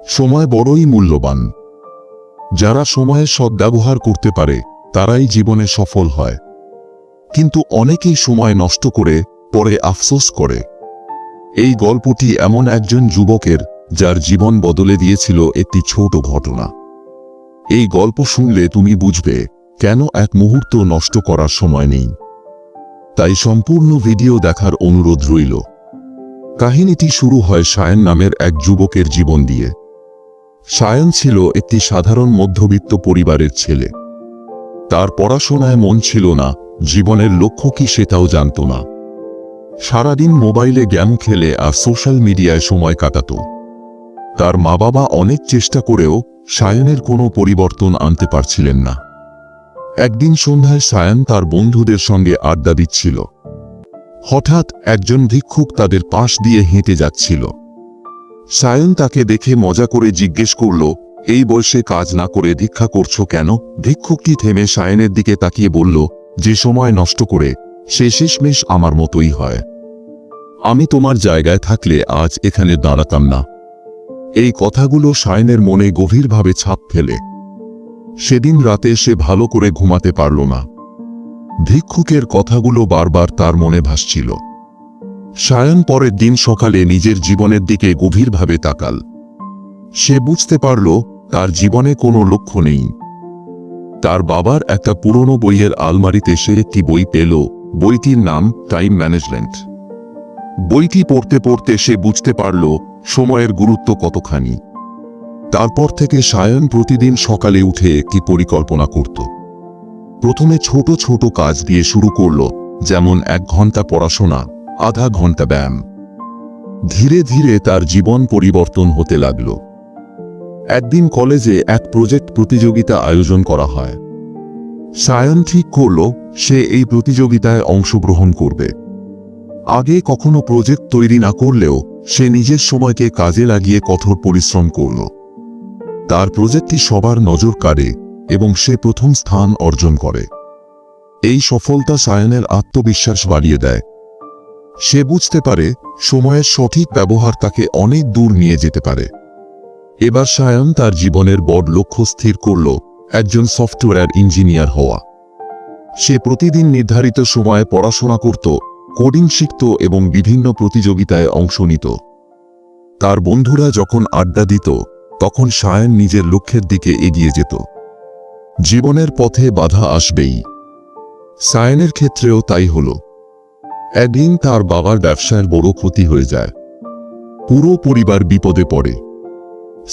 সময় বড়ই মূল্যবান। যারা সময়ের সদ্ব্যবহার করতে পারে তারাই জীবনে সফল হয়। কিন্তু অনেকেই সময় নষ্ট করে পরে আফসোস করে। এই গল্পটি এমন একজন যুবকের যার জীবন বদলে দিয়েছিল একটি ছোট ঘটনা। এই গল্প শুনলে তুমি বুঝবে কেন এক মুহূর্ত নষ্ট করার সময় নেই। তাই সম্পূর্ণ ভিডিও দেখার অনুরোধ রইল। কাহিনীটি শুরু হয় সায়ন নামের এক যুবকের জীবন দিয়ে। সায়ন ছিল একটি সাধারণ মধ্যবিত্ত পরিবারের ছেলে। তার পড়াশোনায় মন ছিল না, জীবনের লক্ষ্য কি সেটাও জানত না। সারাদিন মোবাইলে গেম খেলে আর সোশ্যাল মিডিয়ায় সময় কাটাত। তার মা বাবা অনেক চেষ্টা করেও সায়নের কোনো পরিবর্তন আনতে পারছিলেন না। একদিন সন্ধ্যায় সায়ন তার বন্ধুদের সঙ্গে আড্ডা দিচ্ছিল। হঠাৎ একজন ভিক্ষুক তাদের পাশ দিয়ে হেঁটে যাচ্ছিল। সায়ন তাকে দেখে মজা করে জিজ্ঞেস করল, এই বয়সে কাজ না করে ভিক্ষা করছো কেন? ভিক্ষুকটি থেমে সায়নের দিকে তাকিয়ে বলল, যে সময় নষ্ট করে সে শেষমেশ আমার মতোই হয়। আমি তোমার জায়গায় থাকলে আজ এখানে দাঁড়াতাম না। এই কথাগুলো সায়নের মনে গভীরভাবে ছাপ ফেলে। সেদিন রাতে সে ভালো করে ঘুমাতে পারল না। ভিক্ষুকের কথাগুলো বারবার তার মনে ভাসছিল। সায়ন পরের দিন সকালে নিজের জীবনের দিকে গভীরভাবে তাকাল। সে বুঝতে পারল তার জীবনে কোনো লক্ষ্য নেই। তার বাবার একটা পুরনো বইয়ের আলমারিতে সে একটি বই পেল। বইটির নাম টাইম ম্যানেজমেন্ট। বইটি পড়তে পড়তে সে বুঝতে পারল সময়ের গুরুত্ব কতখানি। তারপর থেকে সায়ন প্রতিদিন সকালে উঠে একটি পরিকল্পনা করত। প্রথমে ছোট ছোট কাজ দিয়ে শুরু করল, যেমন 1 ঘন্টা পড়াশোনা, আধা ঘন্টা ব্যায়াম। ধীরে ধীরে তার জীবন পরিবর্তন হতে লাগল। একদিন কলেজে এক প্রজেক্ট প্রতিযোগিতা আয়োজন করা হয়। সায়ন ঠিক করল সে এই প্রতিযোগিতায় অংশগ্রহণ করবে। আগে কখনো প্রজেক্ট তৈরি না করলেও সে নিজের সময়কে কাজে লাগিয়ে কঠোর পরিশ্রম করল। তার প্রজেক্টটি সবার নজর কাড়ে এবং সে প্রথম স্থান অর্জন করে। এই সফলতা সায়নের আত্মবিশ্বাস বাড়িয়ে দেয়। সে বুঝতে পারে সময়ের সঠিক ব্যবহার তাকে অনেক দূর নিয়ে যেতে পারে। এবার সায়ন তার জীবনের বড় লক্ষ্য স্থির করল, একজন সফটওয়্যার ইঞ্জিনিয়ার হওয়া। সে প্রতিদিন নির্ধারিত সময়ে পড়াশোনা করত, কোডিং শিখত এবং বিভিন্ন প্রতিযোগিতায় অংশ নিত। তার বন্ধুরা যখন আড্ডা দিত তখন সায়ন নিজের লক্ষ্যের দিকে এগিয়ে যেত। জীবনের পথে বাধা আসবেই। সায়নের ক্ষেত্রেও তাই হল। একদিন তার বাবার ব্যবসার বড় ক্ষতি হয়ে যায়। পুরো পরিবার বিপদে পড়ে।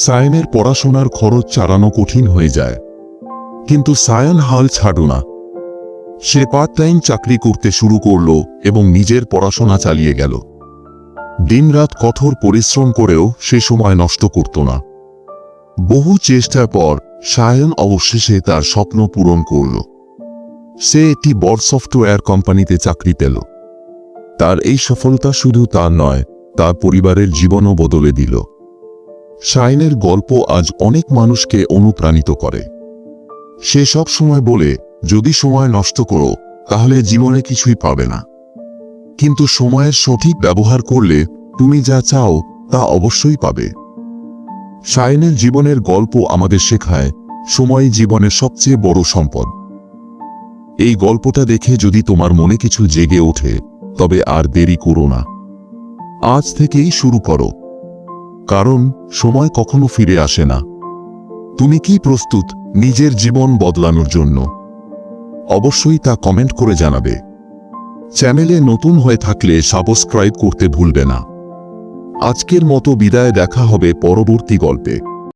সায়নের পড়াশোনার খরচ চালানো কঠিন হয়ে যায়। কিন্তু সায়ন হাল ছাড়ল না। সে পার্ট টাইম চাকরি করতে শুরু করল এবং নিজের পড়াশোনা চালিয়ে গেল। দিনরাত কঠোর পরিশ্রম করেও সে সময় নষ্ট করত না। বহু চেষ্টার পর সায়ন অবশেষে তার স্বপ্ন পূরণ করল। সে একটি বড় সফটওয়্যার কোম্পানিতে চাকরি পেল। তার এই সফলতা শুধু তার নয়, তার পরিবারের জীবনও বদলে দিল। সায়নের গল্প আজ অনেক মানুষকে অনুপ্রাণিত করে। সে সব সময় বলে, যদি সময় নষ্ট করো তাহলে জীবনে কিছুই পাবে না, কিন্তু সময়ের সঠিক ব্যবহার করলে তুমি যা চাও তা অবশ্যই পাবে। সায়নের জীবনের গল্প আমাদের শেখায় সময় জীবনের সবচেয়ে বড় সম্পদ। এই গল্পটা দেখে যদি তোমার মনে কিছু জেগে ওঠে তবে আর দেরি করো না। আজ থেকেই শুরু করো, কারণ সময় কখনো ফিরে আসে না। তুমি কি প্রস্তুত নিজের জীবন বদলানোর জন্য? অবশ্যই তা কমেন্ট করে জানাবে। চ্যানেলে নতুন হয়ে থাকলে সাবস্ক্রাইব করতে ভুলবে না। আজকের মতো বিদায়, দেখা হবে পরবর্তী গল্পে।